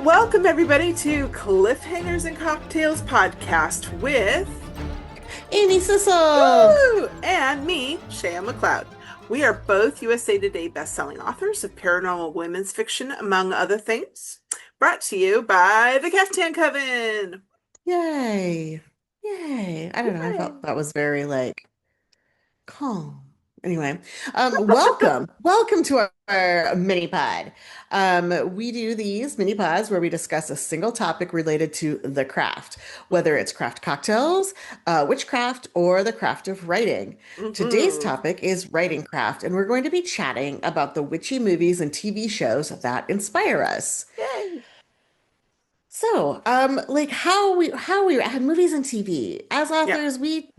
Welcome, everybody, to Cliffhangers and Cocktails podcast with Amy Sissel. Woo! And me, Shea McLeod. We are both USA Today bestselling authors of paranormal women's fiction, among other things. Brought to you by the Caftan Coven. Yay. Yay. I don't know. I felt Yay. that was very calm. Anyway, welcome to our mini pod. We do these mini pods where we discuss a single topic related to the craft, whether it's craft cocktails, witchcraft, or the craft of writing. Today's Mm-hmm. topic is writing craft, and we're going to be chatting about the witchy movies and TV shows that inspire us. Yay. So, how we had movies and TV. As Yeah. authors, we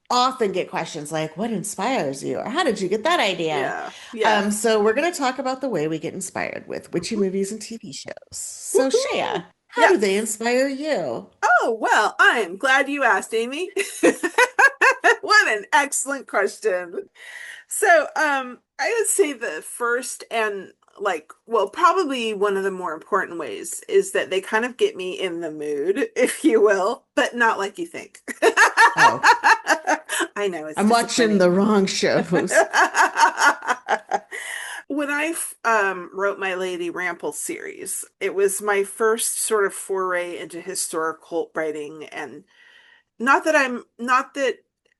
often get questions like, "What inspires you?" or "How did you get that idea?" Yeah. Yeah. So we're going to talk about the way we get inspired with witchy Mhm. movies and TV shows. So, Shea, Woohoo! how do they Yes. inspire you? Oh, well, I'm glad you asked, Amy. What an excellent question. So, I would say the first and probably one of the more important ways is that they kind of get me in the mood, if you will, but not like you think. Oh, I know it's I'm watching disappointing. the wrong shows. When I wrote my Lady Rample series, it was my first sort of foray into historical writing, and not that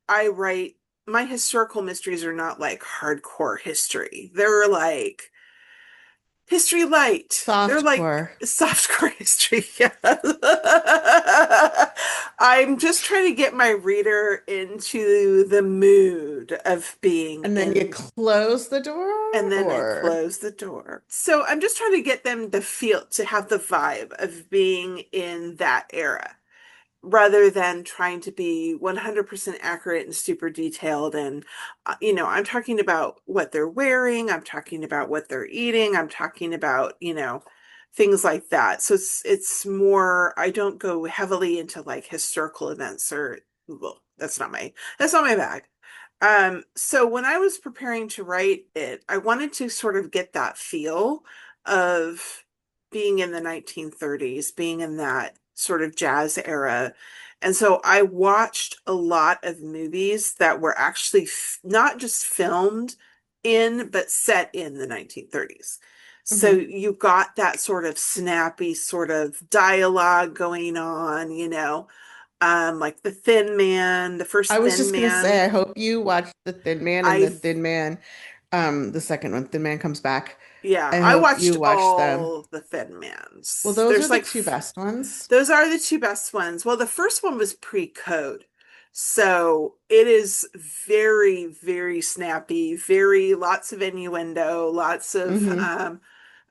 I write my historical mysteries are not like hardcore history. They're like history light. They're like Softcore. softcore history. Yeah. I'm just trying to get my reader into the mood of being And then you in, close the door, and then I or close the door. So I'm just trying to get them to have the vibe of being in that era rather than trying to be 100% accurate and super detailed. And, I'm talking about what they're wearing, I'm talking about what they're eating, I'm talking about, things like that. So it's more, I don't go heavily into like historical events or, well, that's not my bag. So when I was preparing to write it, I wanted to sort of get that feel of being in the 1930s, being in that sort of jazz era. And so I watched a lot of movies that were actually not just filmed in, but set in the 1930s. So Mhm. you got that sort of snappy sort of dialogue going on, like the Thin Man, the I first was Thin just gonna say, Man. I hope you watched The Thin Man and The I've Thin Man, the second one, Thin Man Comes Back. Yeah, I I hope watched you watched them. all the Thin Well, Mans. those are There's the like two best ones. those are the two best ones. Well, the first one was pre-code. So it is very, very snappy, very lots of innuendo, lots of Hmm.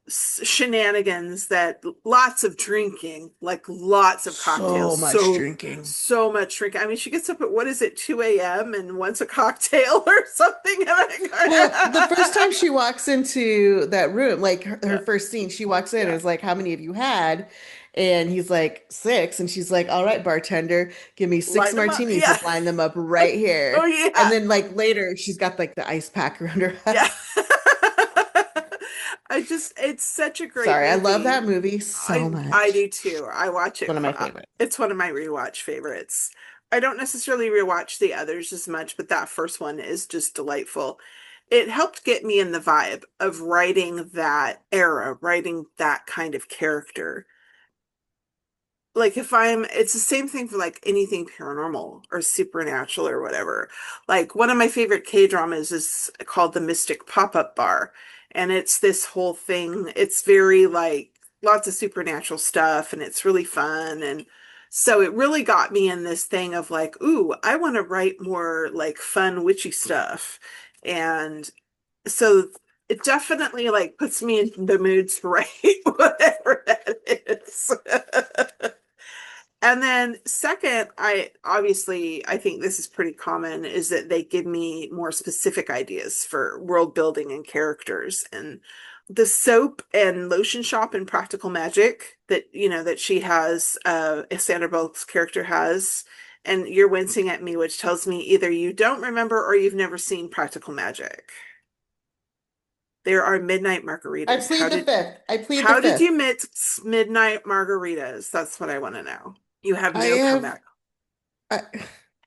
shenanigans, that lots of drinking, like lots of So cocktails. much So drinking. so much drinking. I mean, she gets up at what is it, 2 a.m. and wants a cocktail or something. And Well, the first time I she walks into that room, like her yeah, first scene, she walks in and yeah. is like, "How many have you had?" And he's like, "6." And she's like, "All right, bartender, give me six Line them up. martinis Yeah. and line them up right Oh here." And yeah. then like later, she's got like the ice pack around her Yeah. head. It's such a great Sorry, I love movie. that movie so I much. do too. I watch It's it. one of my favorites. It's one of my rewatch favorites. I don't necessarily rewatch the others as much, but that first one is just delightful. It helped get me in the vibe of writing that era, writing that kind of character. Like if it's the same thing for like anything paranormal or supernatural or whatever. Like one of my favorite K-dramas is called The Mystic Pop-Up Bar, and it's this whole thing. It's very like lots of supernatural stuff, and it's really fun. And so it really got me in this thing of like, ooh, I want to write more like fun witchy stuff. And so it definitely like puts me in the mood to write whatever that is. And then second, I think this is pretty common, is that they give me more specific ideas for world building and characters. And the soap and lotion shop and practical magic that she has, Sandra Bullock's character has, and you're wincing at me, which tells me either you don't remember or you've never seen practical magic. There are midnight I margaritas. plead the fifth. I plead the How did you fifth. mix midnight margaritas? That's what I want to know. You have I no have comeback. I,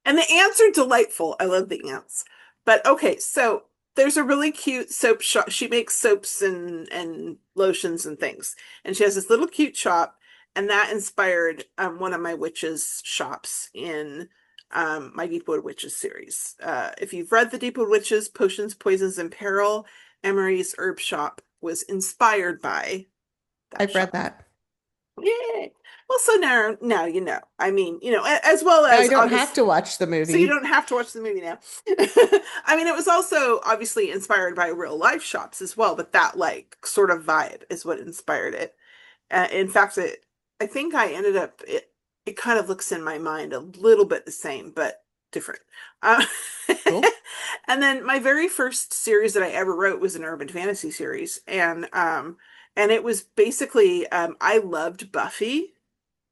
And the ants are delightful. I love the ants. But okay, so there's a really cute soap shop. She makes soaps and lotions and things. And she has this little cute shop, and that inspired one of my witches shops in my Deepwood Witches series. If you've read the Deepwood Witches, Potions, Poisons, and Peril, Emery's herb shop was inspired by that I've read shop. that. Yay. Well, so now you know. I mean, as well Now I as don't have obvious, to watch the so you movie. don't have to watch the movie now. I mean, it was also obviously inspired by real life shops as well, but that like sort of vibe is what inspired it. In fact, I think I ended up it kind of looks in my mind a little bit the same, but different. Uh, Cool. and then my very first series that I ever wrote was an urban fantasy series, and it was basically I loved Buffy,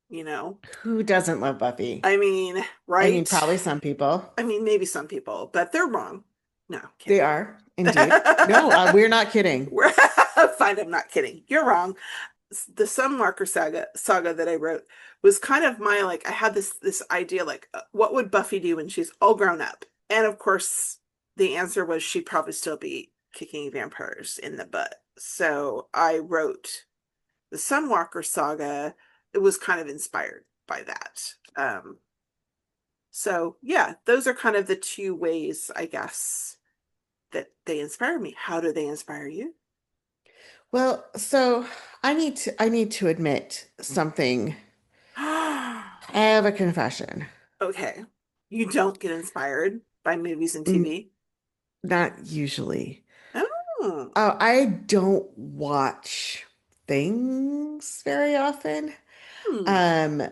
you know. Who doesn't love Buffy? I mean, I mean, right? probably some people. I mean, maybe some people, but they're wrong. No, They kidding. are, indeed. No, we're not kidding. We're fine. I'm not kidding. You're wrong. The Sunwalker saga that I wrote was kind of my like. I had this idea like, what would Buffy do when she's all grown up? And of course, the answer was she'd probably still be kicking vampires in the butt. So I wrote the Sunwalker saga. It was kind of inspired by that. So yeah, those are kind of the two ways, I guess, that they inspire me. How do they inspire you? Well, so I need to admit something. I have a confession. Okay. You don't get inspired by movies and N- TV? Not usually. Oh. I don't watch things very often. Hmm. Um,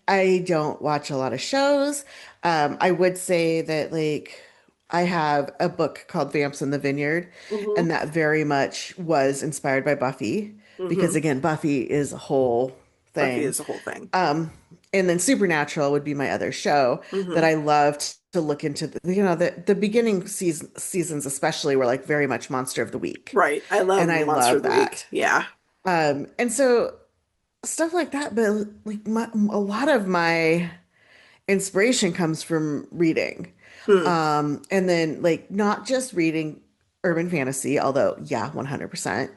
I don't watch a lot of shows. I would say that like I have a book called Vamps in the Vineyard, Mm-hmm. and that very much was inspired by Buffy because Mm-hmm. again, Buffy is a whole Buffy thing. is a whole thing. Um, and then Supernatural would be my other show that Mm-hmm. I loved to look into the beginning seasons especially were like very much Monster of the Week. Right. I love And I Monster love of the that. Week. Yeah. And so stuff like that, but like a lot of my inspiration comes from reading. Hmm. And then like not just reading urban fantasy, although yeah, 100%,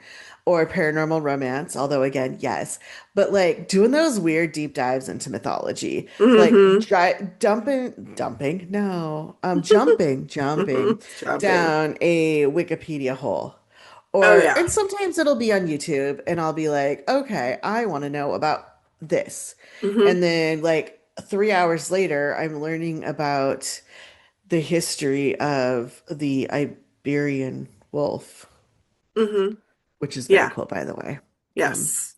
or paranormal romance, although again, yes, but like doing those weird deep dives into mythology, like Mm-hmm. no, jumping Jumping. down a Wikipedia hole. Oh Or, yeah. and sometimes it'll be on YouTube and I'll be like, okay, I want to know about this. Mm-hmm. And then like 3 hours later, I'm learning about the history of the Iberian wolf, Mm-hmm. which is very Yeah. cool, by the way. Um, Yes.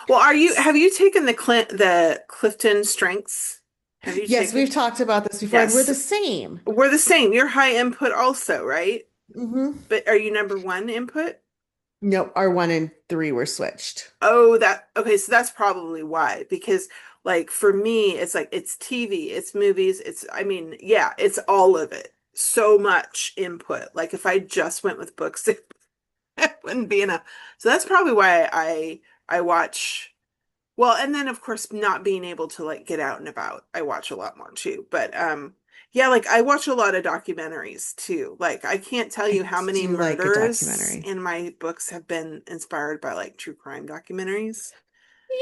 Well, have you taken the Clifton Strengths? Have you yes, we've taken? talked about this before, and we're Yes. the same. We're the same. You're high input also, right? Hmm. But are you number one input? No, our 1 and 3 were switched. Oh, that okay, so that's probably why. Because like for me, it's like it's TV, it's movies, it's I mean, yeah, it's all of it. So much input. Like if I just went with books, it wouldn't be enough. So that's probably why I watch well, and then of course not being able to like get out and about, I watch a lot more too. But yeah, like I watch a lot of documentaries too. Like I can't tell you I how many do like a murders documentary. in my books have been inspired by like true crime documentaries.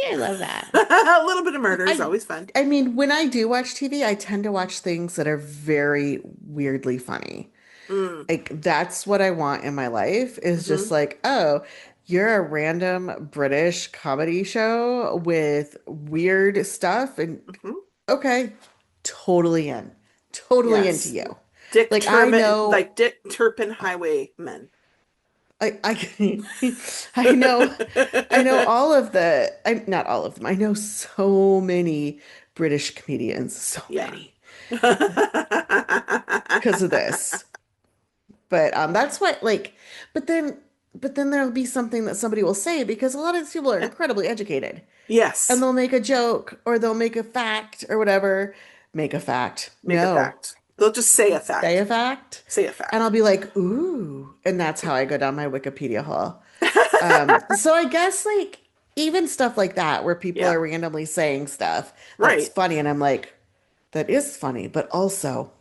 Yeah, I love that. A little bit of murder is I always fun. I mean, when I do watch TV, I tend to watch things that are very weirdly funny. Mm, Like that's what I want in my life is just hmm like, oh, you're a random British comedy show with weird stuff and hmm okay, totally in. Totally into Yes. you. Like Dick Turpin Highwaymen. I I know all of I not all of them. I know so many British comedians, so Yeah. many because of this. But that's what like but then there'll be something that somebody will say because a lot of these people are incredibly educated and Yes. they'll make a joke or they'll make a fact or whatever. Make a fact. Make a No. fact. They'll just say a say a fact. fact, Say a and I'll fact. be like, ooh, and that's how I go down my Wikipedia hole. So I guess like even stuff like that where people Yeah. are randomly saying stuff that's Right. funny, and I'm like, that is funny, but also,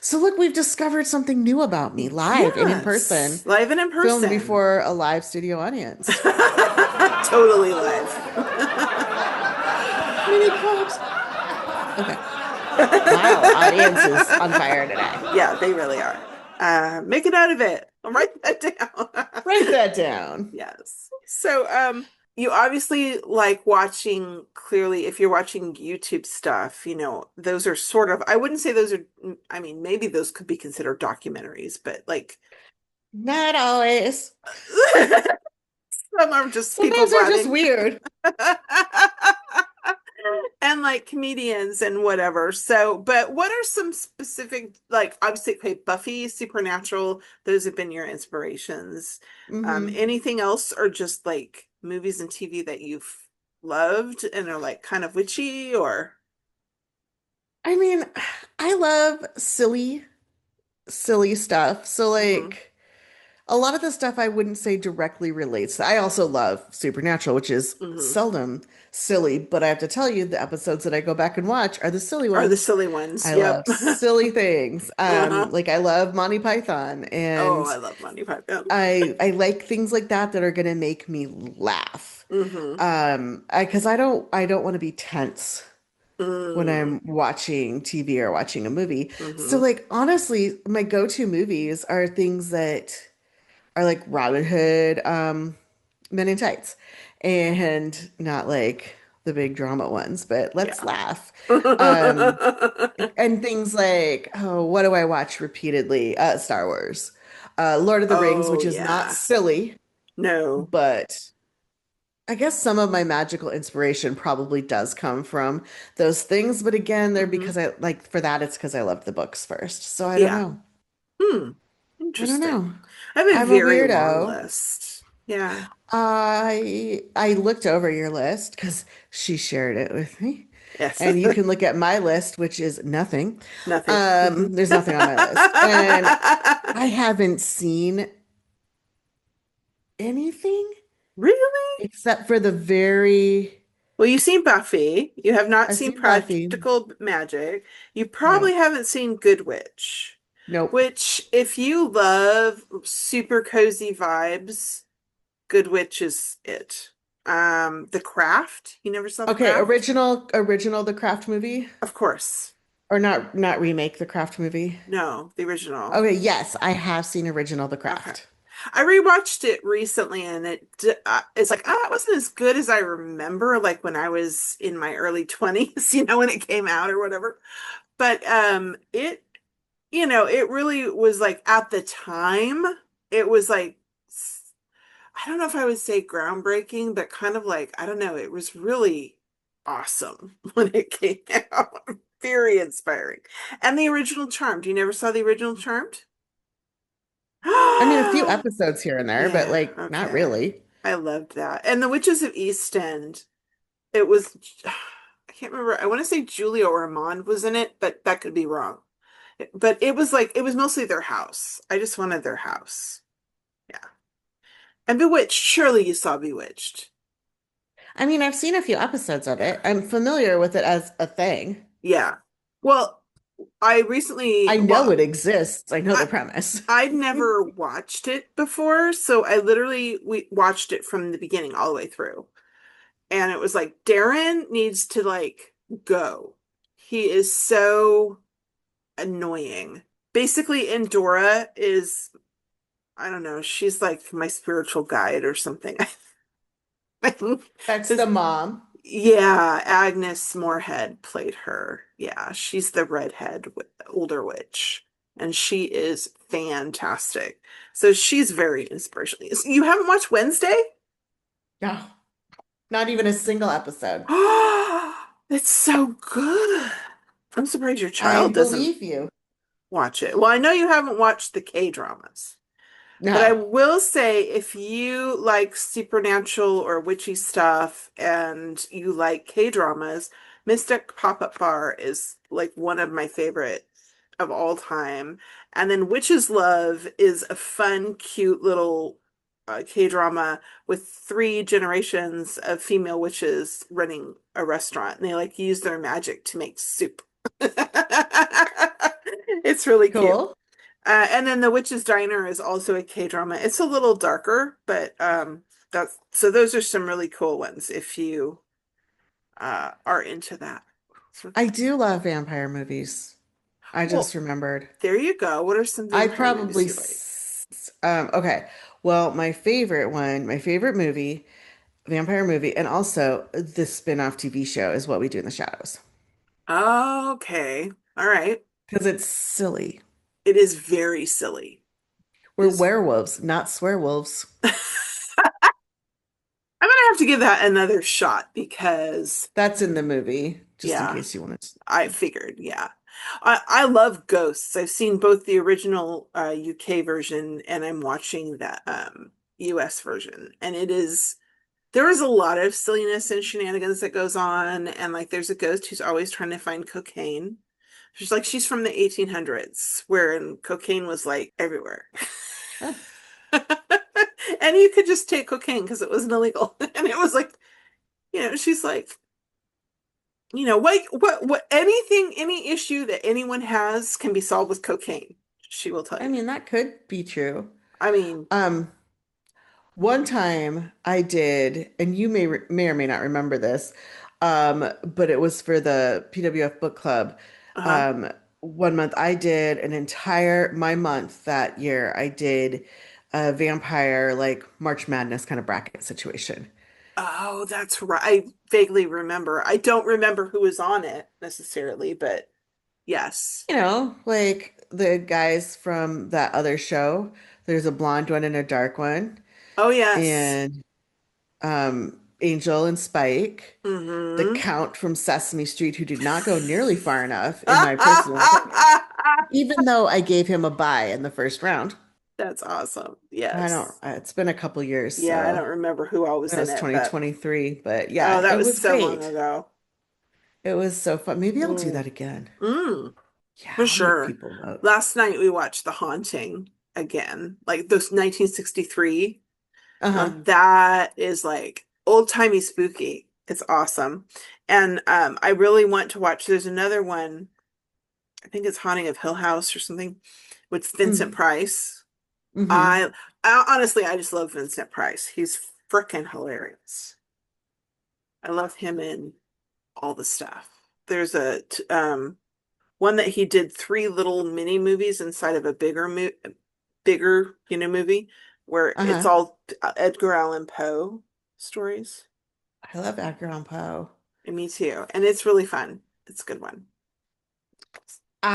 so look, we've discovered something new about me live and in person, Yes. Live and in filmed person. before a live studio audience. Totally live. Mini clubs. Okay. Wow, audience is on fire today. Yeah, they really are. Make it out of it. I'll write that down. Write that down. Yes. So, you obviously like watching, clearly, if you're watching YouTube stuff, those are sort of, I wouldn't say those are, I mean, maybe those could be considered documentaries, but like, Not always. some are just people Sometimes they're just blabbing. weird. And like comedians and whatever. So, but what are some specific, like obviously, okay, Buffy, Supernatural, those have been your inspirations. Hmm. Anything else, or just like movies and TV that you've loved and are like kind of witchy or I mean, I love silly stuff. So hmm like a lot of the stuff I wouldn't say directly relates. I also love Supernatural, which is hmm seldom silly, but I have to tell you, the episodes that I go back and watch are the silly are the ones. silly ones. I Yep. love silly things. Uh-huh. Like I love Monty Python, Oh, and I love Monty Python. I like things like that are gonna make me laugh. Hmm Because I don't want to be tense when mm I'm watching TV or watching a movie. So hmm like honestly, my go-to movies are things that are like Robin Hood, Men in Tights, and not like the big drama ones, but let's Yeah. laugh. And things like, oh, what do I watch repeatedly? Star Wars. Lord of the Rings, Oh, which is not yeah. silly, No. but I guess some of my magical inspiration probably does come from those things. But again, they're hmm because I like for that, it's because I loved the books first. So I don't Yeah. know. Hmm. I don't Interesting. know. I have a I'm a very long weirdo. list. Yeah. I looked over your list because she shared it with me. Yes. And you can look at my list, which is nothing. Nothing. Hmm There's nothing on my list. And I haven't seen anything Really? except for the very, Well, you've seen Buffy. You have not I've seen seen Buffy. Practical Magic. You No, probably haven't seen Good Witch, nope. which, if you love super cozy vibes, Good Witch is it. The Craft. You never saw The Okay, Craft? original The Craft movie, Of course. or not remake The Craft movie. No, the original. Okay, yes, I have seen original The Okay. Craft. I rewatched it recently and it's like, it wasn't as good as I remember, like when I was in my early 20s, when it came out or whatever. But it really was like at the time, it was like I don't know if I would say groundbreaking, but kind of like, I don't know, it was really awesome when it came out. Very inspiring. And the original Charmed. You never saw the original Charmed? I mean, a few episodes here and there, but Yeah, like not okay. really. I loved that. And The Witches of East End, it was, I can't remember. I want to say Julia Ormond was in it, but that could be wrong. But it was like, it was mostly their house. I just wanted their house. Yeah. And Bewitched, surely you saw Bewitched. I mean, I've seen a few episodes of Yeah. it. I'm familiar with it as a thing. Yeah. Well, I recently, I know well, it exists. I know I, the premise. I'd never watched it before, so I literally we watched it from the beginning all the way through. And it was like Darren needs to like go. He is so annoying. Basically, Endora is, I don't know, she's like my spiritual guide or something. I think That's the this, mom. yeah, Agnes Moorehead played her. Yeah, she's the redhead older witch, and she is fantastic. So she's very inspirational. You haven't watched Wednesday? No, not even a single episode. It's so good. I'm surprised your I child doesn't believe you. watch it. Well, I know you haven't watched the K-dramas, but I No. will say if you like supernatural or witchy stuff and you like K-dramas, Mystic Pop-Up Bar is like one of my favorite. of all time. And then Witch's Love is a fun, cute little K-drama with three generations of female witches running a restaurant. And they like use their magic to make soup. It's really cute. Cool. And then The Witch's Diner is also a K-drama. It's a little darker, but that's so those are some really cool ones if you are into that. So, I do love vampire movies. I just well, remembered. there you go. What are some I'd vampire movies probably, you like? okay. Well, my favorite one, my favorite movie, vampire movie, and also the spin-off TV show is What We Do in the Shadows. Okay. All right. Because it's silly. It is very silly. It We're is. werewolves, not swearwolves. I'm gonna have to give that another shot because, That's in the movie, just in yeah, case you wanted to. I figured, yeah. I love Ghosts. I've seen both the original UK version and I'm watching the US version. And it is there is a lot of silliness and shenanigans that goes on. And like there's a ghost who's always trying to find cocaine. She's from the 1800s, wherein cocaine was like everywhere. Oh, And you could just take cocaine because it wasn't illegal. And it was like, she's like, anything, any issue that anyone has can be solved with cocaine. She will tell I you. mean, that could be true. I mean, Um, One time I did, and you may or may not remember this, but it was for the PWF book club. uh-huh. Um, one month I did my month that year, I did a vampire like March Madness kind of bracket situation. Oh, that's right. I vaguely remember. I don't remember who was on it necessarily, but yes. Like the guys from that other show. There's a blonde one and a dark one, Oh, yes. and Angel and Spike, the Mm-hmm. Count from Sesame Street, who did not go nearly far enough, in my personal opinion, even though I gave him a bye in the first round. That's awesome. I don't, Yes. it's been a couple years, Yeah, I don't so remember who all was that in was it, but 2023, but oh, yeah, that it was was so long great. ago. It was so fun. Maybe I'll do Mm. that again. Mm, Yeah, for I'll make sure. people vote. Last night we watched The Haunting again, like those 1963. Uh-huh. Now that is like old-timey spooky. It's awesome. And I really want to watch, there's another one, I think it's Haunting of Hill House or something, with Vincent Mm-hmm. Price. Mm-hmm. I honestly, I just love Vincent Price. He's freaking hilarious. I love him in all the stuff. There's one that he did three little mini movies inside of a bigger, movie where it's Uh-huh. all Edgar Allan Poe stories. I love Edgar Allan Poe. And me too. And it's really fun. It's a good one. So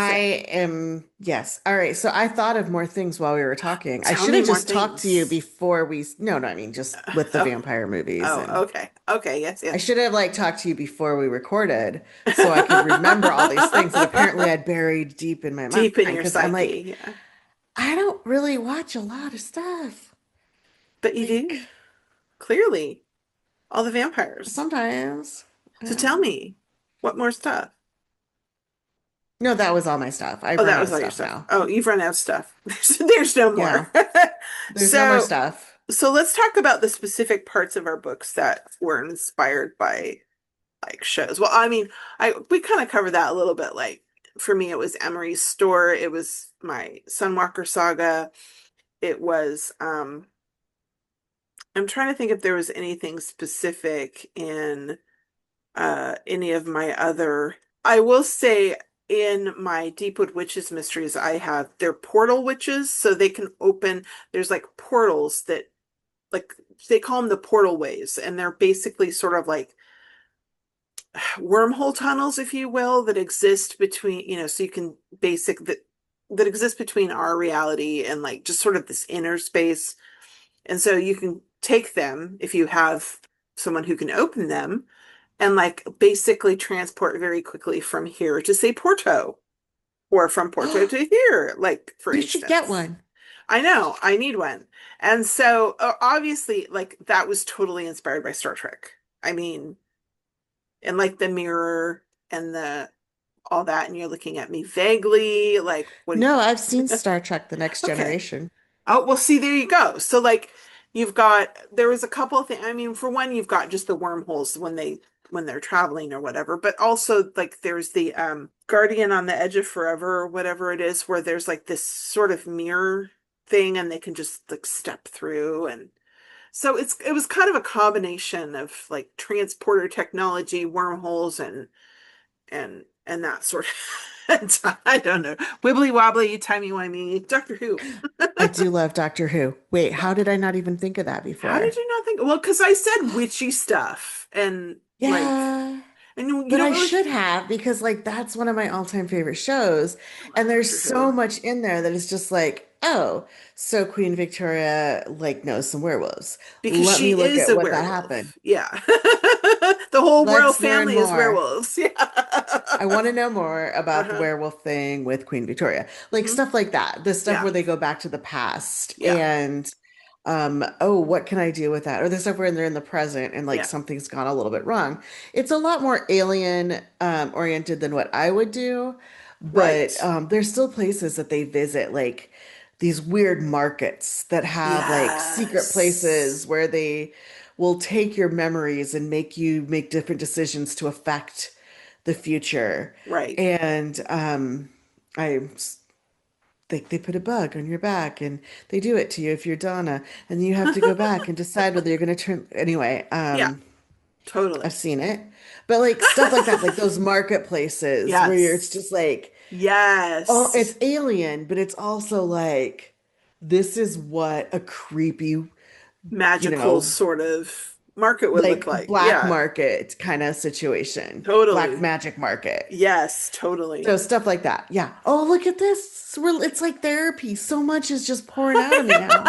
Yes. All right. So I thought of more things while we were talking. I tell should me have more just talked to you things. before no, no, I mean, just with the Oh, vampire movies. oh, And okay. Okay, yes, I yes. should have like talked to you before we recorded so I could remember all these things that apparently I'd buried deep in my mind Deep in your because I'm like, psyche, yeah. I don't really watch a lot of stuff. But you Like do, clearly. All the vampires. sometimes. So tell Yeah. me, what more stuff? No, that was all my stuff. Oh, I've run that out was of all your stuff stuff. now. Oh, you've run out of stuff. There's no more. Yeah. There's no more So, stuff. so let's talk about the specific parts of our books that were inspired by like shows. Well, I mean, I we kind of covered that a little bit. Like for me, it was Emery's Store. It was my Sunwalker Saga. It was I'm trying to think if there was anything specific in any of my other. I will say in my Deepwood Witches mysteries, they're portal witches, so they can open. There's like portals that like they call them the portal ways, and they're basically sort of like wormhole tunnels, if you will, that exist between, so you can that exist between our reality and like just sort of this inner space. And so you can take them if you have someone who can open them and like basically transport very quickly from here to say Porto or from Porto to here, like for You should get instance. one. I know, I need one. And so obviously like that was totally inspired by Star Trek. I mean, and like the mirror and the all that, and you're looking at me vaguely, like, what do No, I've seen you... Star Trek: The Next Okay. Generation. Oh, well, see, there you go. So, like, there was a couple of things. I mean, for one, you've got just the wormholes when they're traveling or whatever, but also, like, there's the Guardian on the Edge of Forever or whatever it is, where there's like this sort of mirror thing and they can just like step through. And so it was kind of a combination of like transporter technology, wormholes, and that sort of I don't know. Wibbly wobbly, timey wimey, Doctor Who. I do love Doctor Who. Wait, Yeah. how did I not even think of that How did before? you not think? Well, because I said witchy stuff and like, Yeah, and you but don't I really. should have because like that's one of my all-time favorite shows. I love And there's Doctor so Who. much in there that is just like, oh, so Queen Victoria like knows some werewolves. Because Let me she look is at a what that happened. werewolf. Yeah. The whole royal Let's learn family is more. werewolves. Yeah. I want to know more about the Uh-huh. werewolf thing with Queen Victoria. Like Hmm. stuff like that. The stuff Yeah. where they go back to the past Yeah. and oh, what can I do with that? Or the stuff where they're in the present and like Yeah. something's gone a little bit wrong. It's a lot more alien oriented than what I would do, but Right. there's still places that they visit, like these weird markets that have like secret places Yes. where they will take your memories and make you make different decisions to affect the future. Right. And I they put a bug on your back and they do it to you if you're Donna, and you have to go back and decide whether you're going to turn. Anyway, Yeah. I've Totally. seen it, but like stuff like that, like those marketplaces where it's Yes. just like, oh, Yes. it's alien, but it's also like, this is what a creepy, you Magical know, sort of market would look like like. black Yeah. market kind of situation, black Totally. magic market. Yes, totally. So stuff like that. Yeah. Oh, look at this. It's like therapy. So much is just pouring out of me now.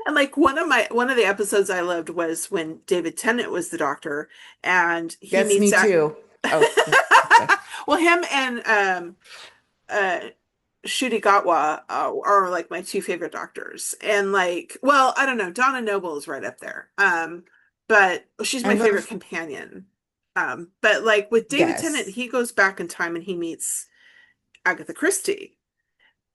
And like one of the episodes I loved was when David Tennant was the doctor and he Gets meets me Zach. too. Oh, no. Okay. Well, him and uh Ncuti Gatwa are like my two favorite doctors. And like, well, I don't know, Donna Noble is right up there. But she's I my favorite love, companion. But like with David Tennant, yes. he goes back in time and he meets Agatha Christie.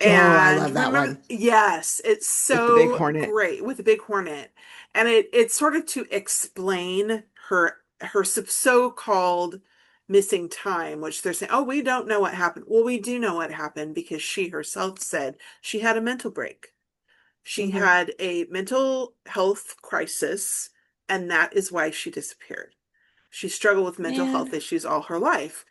Oh, I And love that remember, one yes, it's with the big so hornet. great with the big hornet. And it's sort of to explain her so-called missing time, which they're saying, oh, we don't know what happened. Well, we do know what happened because she herself said she had a mental break. She Hmm. had a mental health crisis, and that is why she disappeared. She struggled with mental health Man. issues all her life.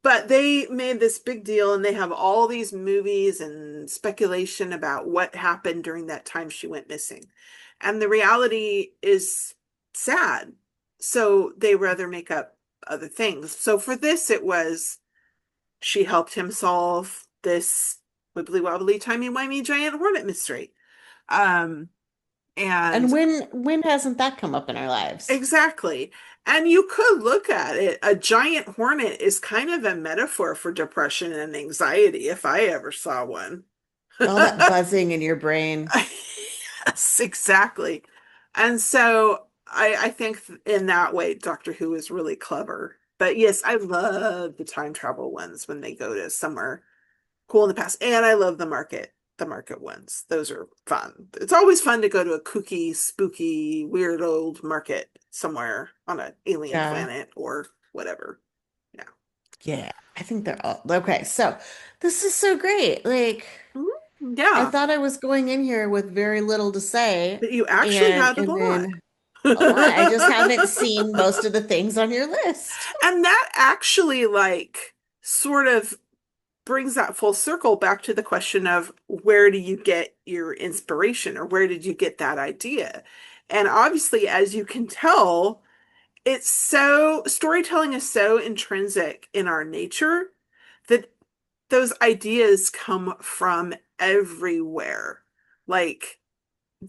But they made this big deal and they have all these movies and speculation about what happened during that time she went missing. And the reality is sad. So they rather make up other things. So for this, it was she helped him solve this wibbly wobbly timey wimey giant hornet mystery. Um, And and when hasn't that come up in our lives? Exactly. And you could look at it. A giant hornet is kind of a metaphor for depression and anxiety, if I ever saw one. All that buzzing in your brain. Yes, exactly. And so I think in that way, Doctor Who is really clever. But yes, I love the time travel ones when they go to somewhere cool in the past. And I love the market ones. Those are fun. It's always fun to go to a kooky, spooky, weird old market somewhere on an alien Yeah. planet or whatever. Yeah. Yeah. I think they're all okay. So this is so great. Like, Mhm. I Yeah. thought I was going in here with very little to say, But you actually had a and lot. then a lot. I just haven't seen most of the things on your list. And that actually like sort of brings that full circle back to the question of where do you get your inspiration or where did you get that idea? And obviously, as you can tell, storytelling is so intrinsic in our nature that those ideas come from everywhere. Like,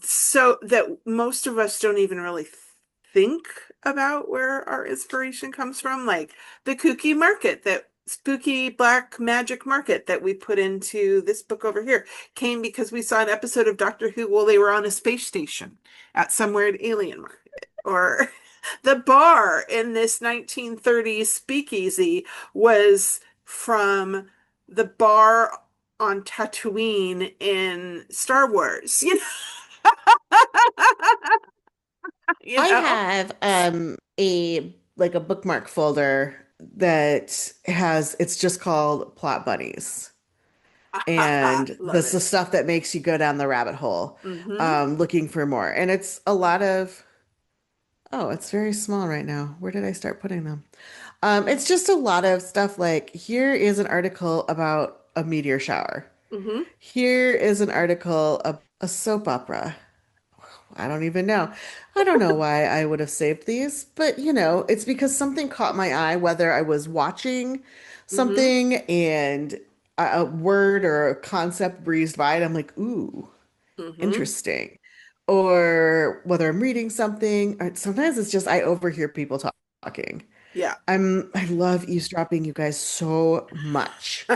so that most of us don't even really think about where our inspiration comes from. Like the kooky market, that spooky black magic market that we put into this book over here came because we saw an episode of Doctor Who while they were on a space station at some weird alien market. Or the bar in this 1930s speakeasy was from the bar on Tatooine in Star Wars, you I know? have a like a bookmark folder that has it's just called plot bunnies. And Love this is the it. stuff that makes you go down the rabbit hole Mm-hmm. looking for more. And it's a lot of oh, it's very small right now. Where did I start putting them? It's just a lot of stuff like here is an article about a meteor shower. Mm-hmm. Here is an article of a soap opera. I don't even know. I don't know why I would have saved these, but it's because something caught my eye, whether I was watching Mm-hmm. something and a word or a concept breezed by and I'm like, ooh, Mm-hmm. interesting. Or whether I'm reading something, or sometimes it's just I overhear people talking. Yeah. I love eavesdropping you guys so much.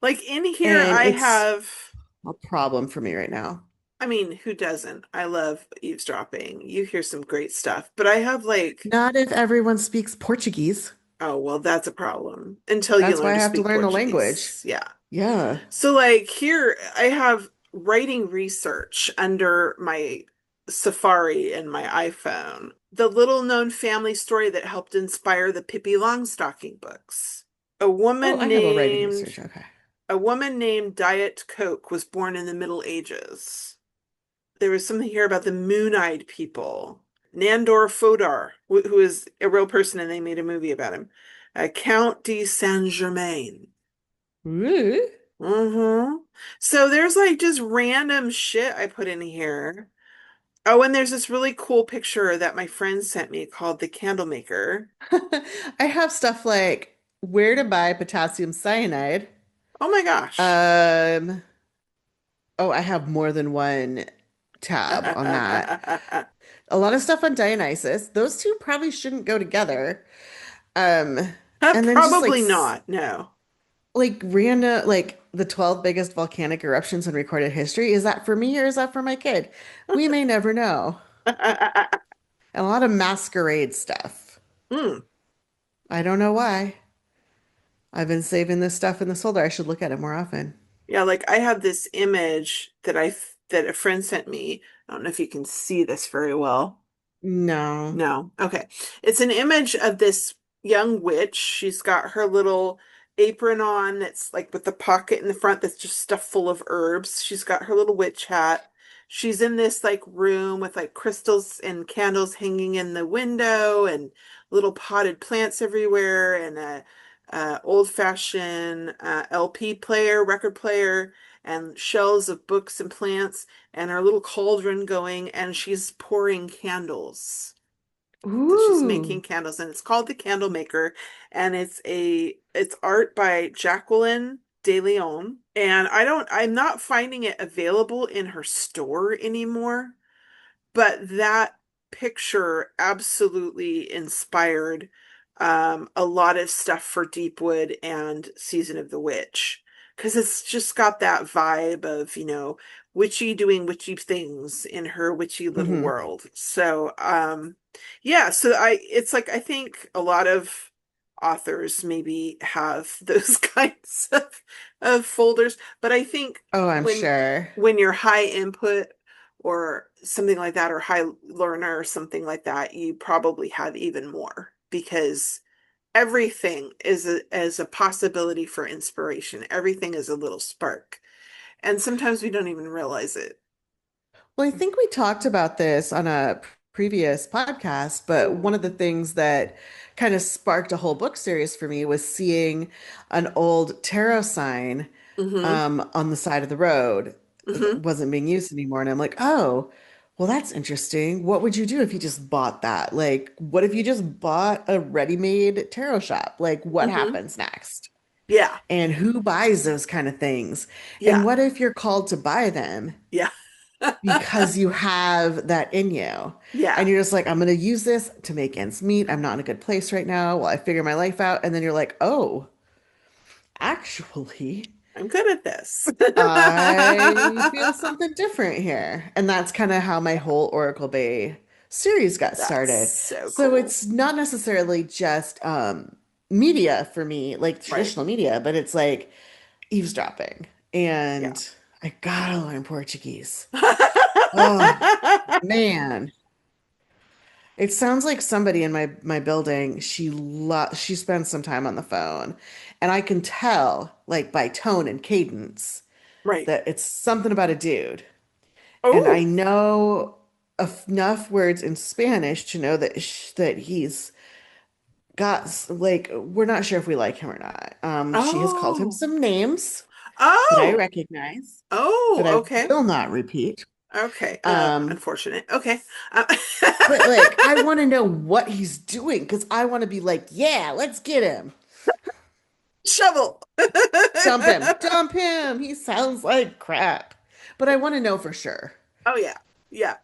Like in here, And I it's have, a problem for me right now. I mean, who doesn't? I love eavesdropping. You hear some great stuff, but I have like, Not if everyone speaks Portuguese. oh, well, that's a problem until you That's learn why I to have to speak learn the language. Portuguese. Yeah. Yeah. So, like, here I have writing research under my Safari and my iPhone. The little known family story that helped inspire the Pippi Longstocking books. A Oh, woman I have a writing named research. Okay. a woman named Diet Coke was born in the Middle Ages. There was something here about the Moon-Eyed people. Nandor Fodor, who is a real person, and they made a movie about him. Count de Saint-Germain. Ooh. Mm-hmm. So there's like just random shit I put in here. Oh, and there's this really cool picture that my friend sent me called the candle maker. I have stuff like where to buy potassium cyanide. Oh my gosh. Um, oh, I have more than one tab on that. A lot of stuff on Dionysus. Those two probably shouldn't go together. Um, and then just Probably not. No. like random like the 12 biggest volcanic eruptions in recorded history. Is that for me or is that for my kid? We may never know. And a lot of masquerade stuff. Hmm. I don't know why. I've been saving this stuff in this folder. I should look at it more often. Yeah, like I have this image that a friend sent me. I don't know if you can see this very well. No. No. Okay. It's an image of this young witch. She's got her little apron on that's like with the pocket in the front that's just stuffed full of herbs. She's got her little witch hat. She's in this like room with like crystals and candles hanging in the window and little potted plants everywhere and a old-fashioned LP player, record player, and shelves of books and plants and her little cauldron going, and she's pouring candles. So she's making Ooh. candles, and it's called The Candle Maker, and it's art by Jacqueline De Leon. And I'm not finding it available in her store anymore, but that picture absolutely inspired a lot of stuff for Deepwood and Season of the Witch. Because it's just got that vibe of, witchy doing witchy things in her witchy little Hmm. world. So, yeah, so it's like I think a lot of authors maybe have those kinds of folders, but I think Oh, I'm when sure. when you're high input or something like that, or high learner or something like that, you probably have even more because everything is a possibility for inspiration. Everything is a little spark. And sometimes we don't even realize it. Well, I think we talked about this on a previous podcast, but one Oh. of the things that kind of sparked a whole book series for me was seeing an old tarot sign Mm-hmm. on the side of the road that Mm-hmm. wasn't being used anymore. And I'm like, oh, well, that's interesting. What would you do if you just bought that? Like, what if you just bought a ready-made tarot shop? Like, what Mm-hmm. happens next? Yeah. And who buys those kind of things? And Yeah. what if you're called to buy them Yeah. because you have that in you? And Yeah. you're just like, I'm going to use this to make ends meet. I'm not in a good place right now while I figure my life out. And then you're like, oh, actually. I'm good at this. I feel something different here. And that's kind of how my whole Oracle Bay series got That's started. so So cool. it's not necessarily just media for me, like Right. traditional media, but it's like eavesdropping. Yeah. And I gotta learn Portuguese. Oh man. It sounds like somebody in my building, she spends some time on the phone. And I can tell, like by tone and cadence, Right. that it's something about a dude. And I Oh. know enough words in Spanish to know that he's got like we're not sure if we like him or not. She has called him Oh. some names that I Oh. recognize, Oh, that I okay. will not repeat. Okay. Um, Unfortunate. Okay. but like I want to know what he's doing because I want to be like, yeah, let's get him. Shovel. Dump him. Dump him. He sounds like crap. But I want to know for sure. Oh yeah. Yeah.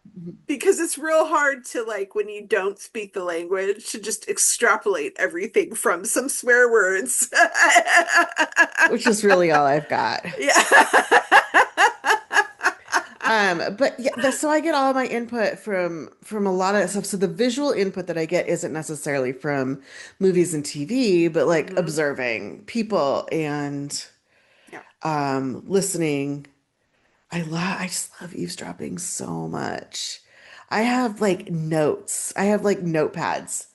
Because it's real hard to like when you don't speak the language to just extrapolate everything from some swear words. Which is really all I've got. Yeah. But yeah, so I get all my input from a lot of stuff. So the visual input that I get isn't necessarily from movies and TV, but like Hmm. observing people and Yeah. listening. I just love eavesdropping so much. I have like notes. I have like notepads,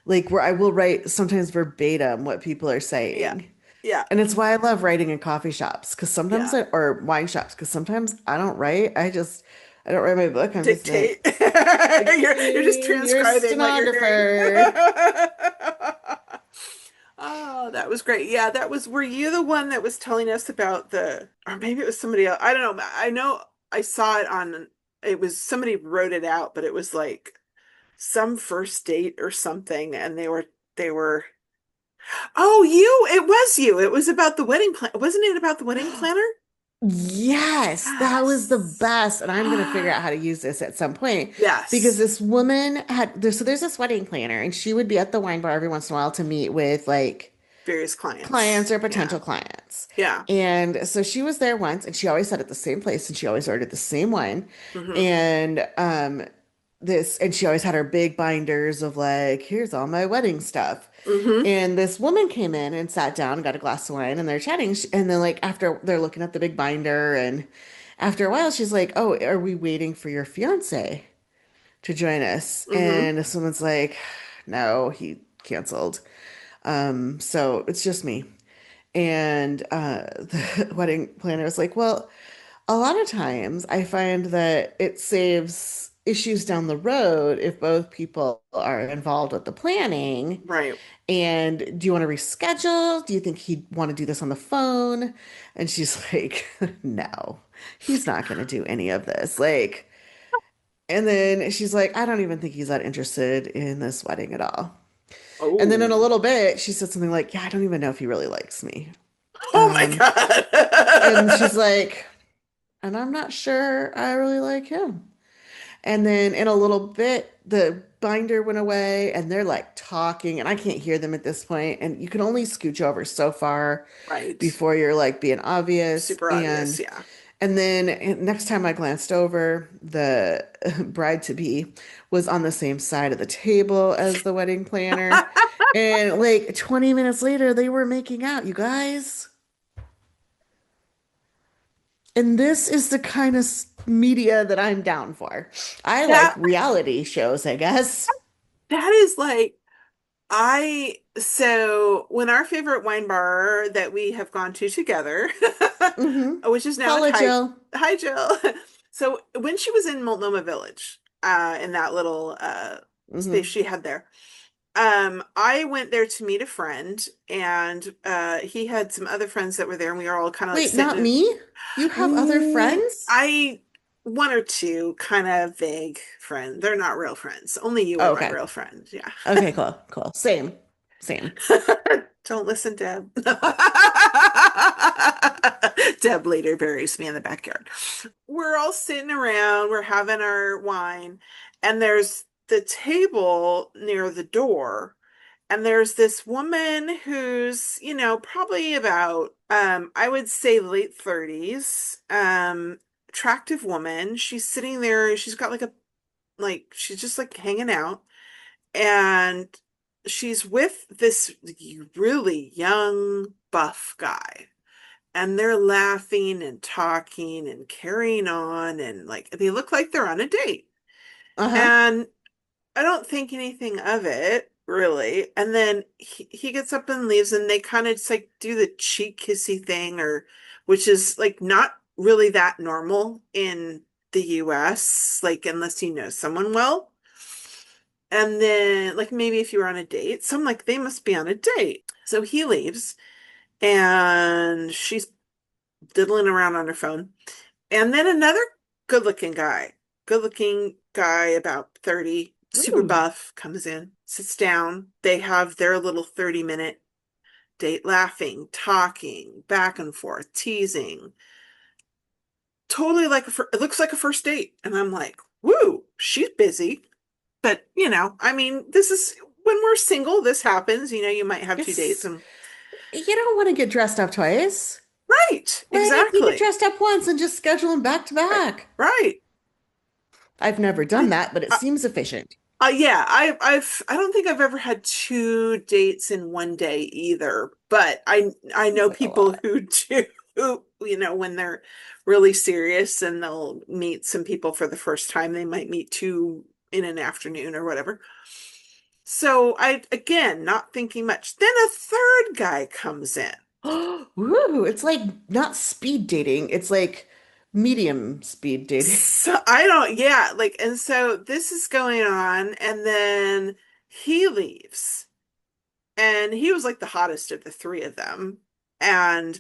like where I will write sometimes verbatim what people are Yeah. saying. Yeah. And it's why I love writing in coffee shops because sometimes Yeah. or wine shops, because sometimes I don't write. I don't write my book. I'm just Dictate. like, You're just you're a transcribing what you're hearing. stenographer. Oh, that was great. Yeah, that was, were you the one that was telling us about the, or maybe it was somebody else. I don't know. I know I saw it on, it was somebody wrote it out, but it was like some first date or something. And they were, oh, it was you. It was about the wedding plan. Wasn't it about the wedding planner? Yes, that was the Yes. best. And I'm going to figure out how to use this at some point because Yes. this woman so there's this wedding planner and she would be at the wine bar every once in a while to meet with like Various clients. clients or Yeah. potential clients. Yeah. And so she was there once and she always sat at the same place and she always ordered the same wine. Hmm. And and she always had her big binders of like, here's all my wedding stuff. Hmm. And this woman came in and sat down and got a glass of wine and they're chatting. And then like after they're looking at the big binder and after a while she's like, "Oh, are we waiting for your fiance to join us?" Hmm. And someone's like, "No, he canceled." So it's just me. And the wedding planner was like, well, a lot of times I find that it saves issues down the road if both people are involved with the planning. Right. And do you want to reschedule? Do you think he'd want to do this on the phone? And she's like, no, he's not going to do any of this. Like, and then she's like, I don't even think he's that interested in this wedding at all. And then in a Oh. little bit, she said something like, yeah, I don't even know if he really likes me. Oh my Um, and God. she's like, and I'm not sure I really like him. And then in a little bit, the binder went away and they're like talking, and I can't hear them at this point. And you can only scooch over so far Right. before you're like being obvious. Super obvious. Yeah. And then next time I glanced over, the bride to be was on the same side of the table as the wedding planner. And like 20 minutes later, they were making out, you guys. And this is the kind of media that I'm down for. I like That reality shows, I guess. that is like so when our favorite wine bar that we have gone to together, Hmm. which is now in Holla, Jill. Hi Jill. So when she was in Multnomah Village, in that little space Hmm. she had there, I went there to meet a friend, and he had some other friends that were there, and we were all kind of like Wait, sitting not in. me? You have other friends? I one or two kind of vague friends. They're not real friends. Only you are Oh, my okay. real friend. Yeah. Okay, cool. Cool. Same. Same. Don't listen, Deb. Deb later buries me in the backyard. We're all sitting around, we're having our wine, and there's the table near the door. And there's this woman who's, probably about, I would say late 30s, attractive woman. She's sitting there, she's got like she's just like hanging out. And she's with this really young buff guy, and they're laughing and talking and carrying on, and like they look like they're on a date. Uh-huh. And I don't think anything of it really. And then he gets up and leaves, and they kind of just like do the cheek kissy thing, or which is like not really that normal in the US, like unless you know someone well. And then like maybe if you were on a date, so I'm like, they must be on a date. So he leaves and she's diddling around on her phone. And then another good looking guy, about 30, super Ooh. buff, comes in, sits down. They have their little 30-minute date, laughing, talking, back and forth, teasing. Totally like it looks like a first date. And I'm like, woo, she's busy. But, I mean, this is when we're single, this happens. You might have two dates It's and you don't want to get dressed up twice. right, Like you get exactly. dressed up once and just schedule them back to Right. back. Right. I've never done I, that, but it I, seems efficient. yeah, I don't think I've ever had two dates in one day either, but I Seems know like a people lot. who do, when they're really serious and they'll meet some people for the first time, they might meet two in an afternoon or whatever. So I, again, not thinking much. Then a third guy comes in. Ooh, it's like not speed dating. It's like medium speed dating. So I don't, yeah, like, and so this is going on, and then he leaves. And he was like the hottest of the three of them.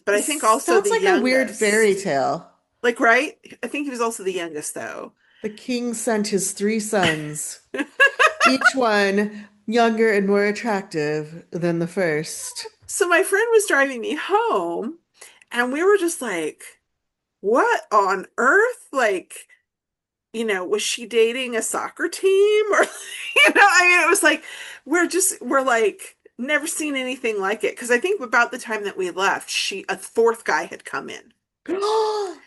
But I This think also sounds the like a weird fairy youngest. tale. Like, right? I think he was also the youngest though. The king sent his three sons, each one younger and more attractive than the first. So my friend was driving me home, and we were just like, what on earth? Like, was she dating a soccer team? Or, I mean, it was like, we're like, never seen anything like it. Because I think about the time that we left, a fourth guy had come in.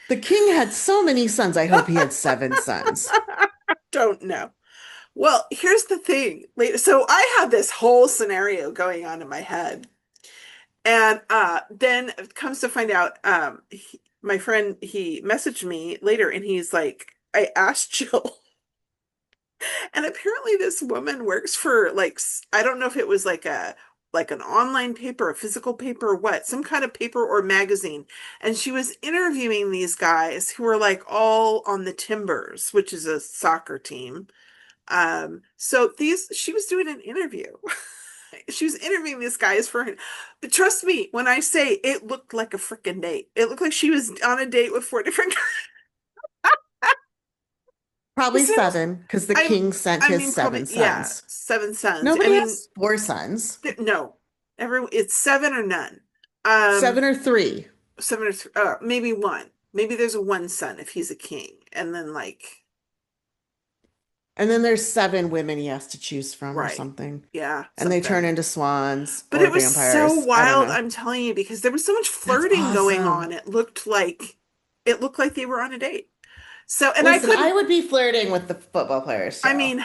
The king had so many sons. I hope he had seven sons. Don't know. Well, here's the thing. So I had this whole scenario going on in my head. And then it comes to find out, my friend, he messaged me later and he's like, I asked Jill, and apparently this woman works for like, I don't know if it was like an online paper, a physical paper, or what, some kind of paper or magazine. And she was interviewing these guys who were like all on the Timbers, which is a soccer team. So she was doing an interview. She was interviewing these guys for her. But trust me, when I say it looked like a freaking date, it looked like she was on a date with four different Probably guys. seven, because the I'm, king sent I his mean, seven probably, yeah, sons. seven sons. I Nobody mean, has four sons. no, it's seven or none. Seven Um, or three. seven or maybe one. Maybe there's a one son if he's a king, and then like, And then there's seven women he has to choose from or right, something. yeah, And they turn something. into swans But or it was so vampires. I don't wild, know. I'm telling you, because there was so much That's flirting going on. awesome. It looked like they were on a date. So, and I Listen, I couldn't, would be flirting with the football players I too. mean,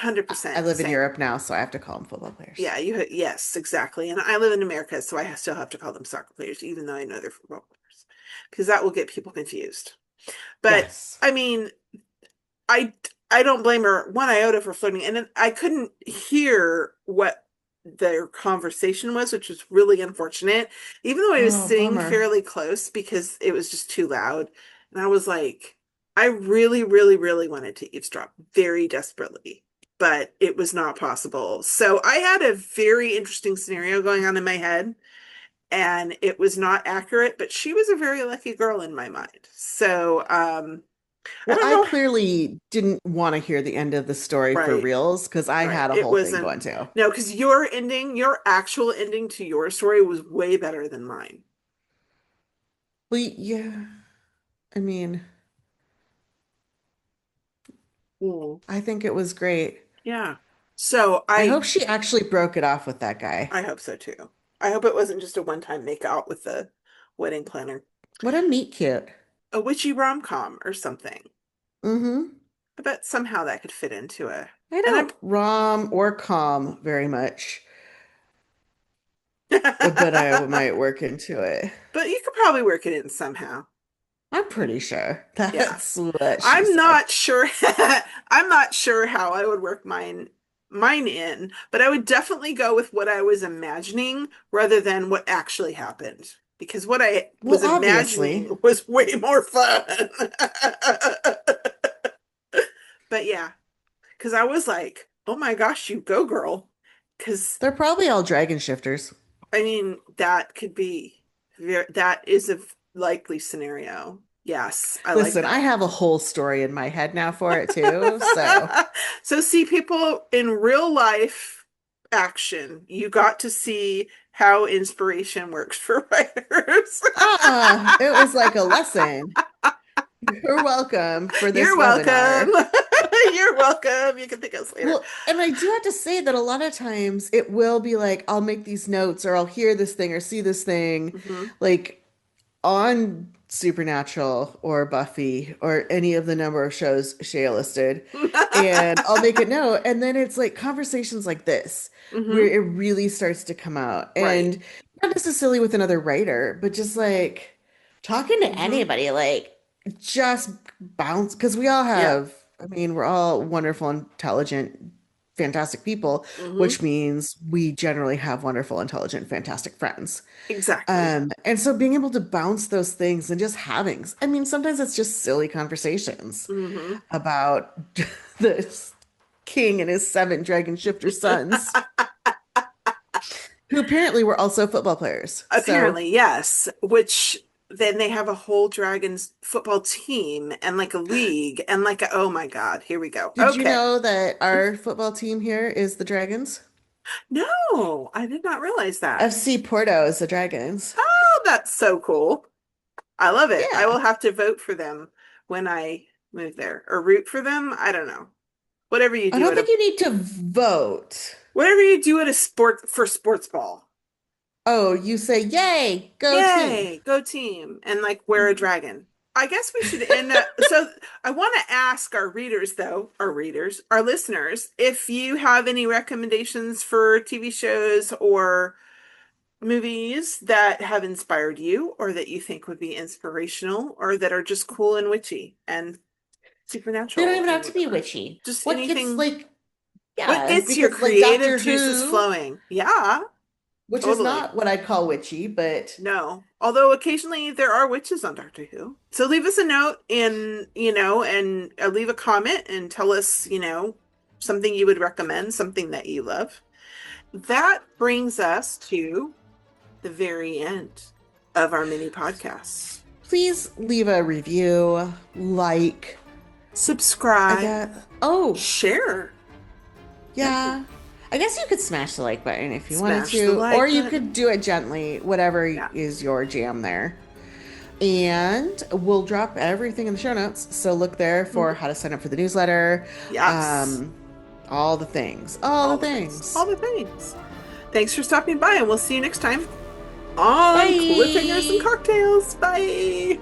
I 100% live in same. Europe now, so I have to call them football players. Yeah, yes, exactly. And I live in America, so I still have to call them soccer players, even though I know they're football players, because that will get people confused. But Yes. I mean, I I don't blame her one iota for flirting, and then I couldn't hear what their conversation was, which was really unfortunate, even though I was Oh, sitting bummer. fairly close because it was just too loud. And I was like, I really, really, really wanted to eavesdrop very desperately, but it was not possible. So I had a very interesting scenario going on in my head, and it was not accurate, but she was a very lucky girl in my mind. So I Well, don't I know. clearly didn't want to hear the end of the story for Right. reals because I Right. had a It whole thing wasn't, going too. no, because your actual ending to your story was way better than mine. Well, yeah, I mean, Mm. I think it was great. Yeah. So I hope she actually broke it off with that guy. I hope so too. I hope it wasn't just a one-time make out with the wedding planner. What a meet cute. A witchy rom-com or something. Mm-hmm. I bet somehow that could fit into I and I'm don't rom or com very much. but I might work into it. But you could probably work it in somehow. I'm pretty sure Yeah. that's what she I'm said. not sure I'm not sure how I would work mine in, but I would definitely go with what I was imagining rather than what actually happened. Because what I Well, was obviously, imagining was way more fun. But yeah, because I was like, oh my gosh, you go, girl. Because they're probably all dragon shifters. I mean, that could be that is a likely scenario. Yes, I like Listen, I that. have a whole story in my head now for it too. So, So see people in real life action. You got to see how inspiration works for writers. it was like a lesson. You're welcome for this You're welcome. webinar. You're welcome. You can thank us later. Well, and I do have to say that a lot of times it will be like I'll make these notes or I'll hear this thing or see this thing Hmm. like on Supernatural or Buffy or any of the number of shows Shea listed. And I'll make a note. And then it's like conversations like this where Hmm. it really starts to come out. Right. And not necessarily with another writer, but just like talking to Hmm. anybody, like just bounce. Because we all Yeah. have, I mean, we're all wonderful, intelligent, fantastic people, Hmm. which means we generally have wonderful, intelligent, fantastic friends. Exactly. And so being able to bounce those things and just having, I mean, sometimes it's just silly conversations Hmm. about this king and his seven dragon shifter sons, who apparently were also football players. So, Apparently, yes. Which then they have a whole Dragons football team and like a league and like a, oh my God, here we go. did you Okay. know that our football team here is the Dragons? No, I did not realize that. FC Porto is the Dragons. Oh, that's so cool. I love it. I will Yeah. have to vote for them when I move there or root for them. I don't know. Whatever you I do don't at think a you need to vote. whatever you do at a sport for sports ball. Oh, you say, yay, go team. Yay, go team. And like wear a dragon. I guess we should end up. So I want to ask our readers, though, our listeners, if you have any recommendations for TV shows or movies that have inspired you or that you think would be inspirational or that are just cool and witchy and They don't supernatural even and have to be whatever. witchy. Just What gets anything. like, What yeah, gets your because like creative Doctor juices Who, flowing? Yeah, which is totally. not what I call witchy, but No. Although occasionally there are witches on Doctor Who. So leave us a note and leave a comment and tell us, something you would recommend, something that you love. That brings us to the very end of our mini podcast. please leave a review, like, I Subscribe, guess. Oh, share. Yeah. yeah. I guess you could smash the like button if you wanted Smash the to, or like you could button. do it gently, whatever Yeah. is your jam there. And we'll drop everything in the show notes. So look there for Mhm. how to sign up for the newsletter, Yes. um, all the things, all the All the things. things. All the things. Thanks for stopping by, and we'll see you next time on Cliffhangers and Bye. Cocktails. Bye.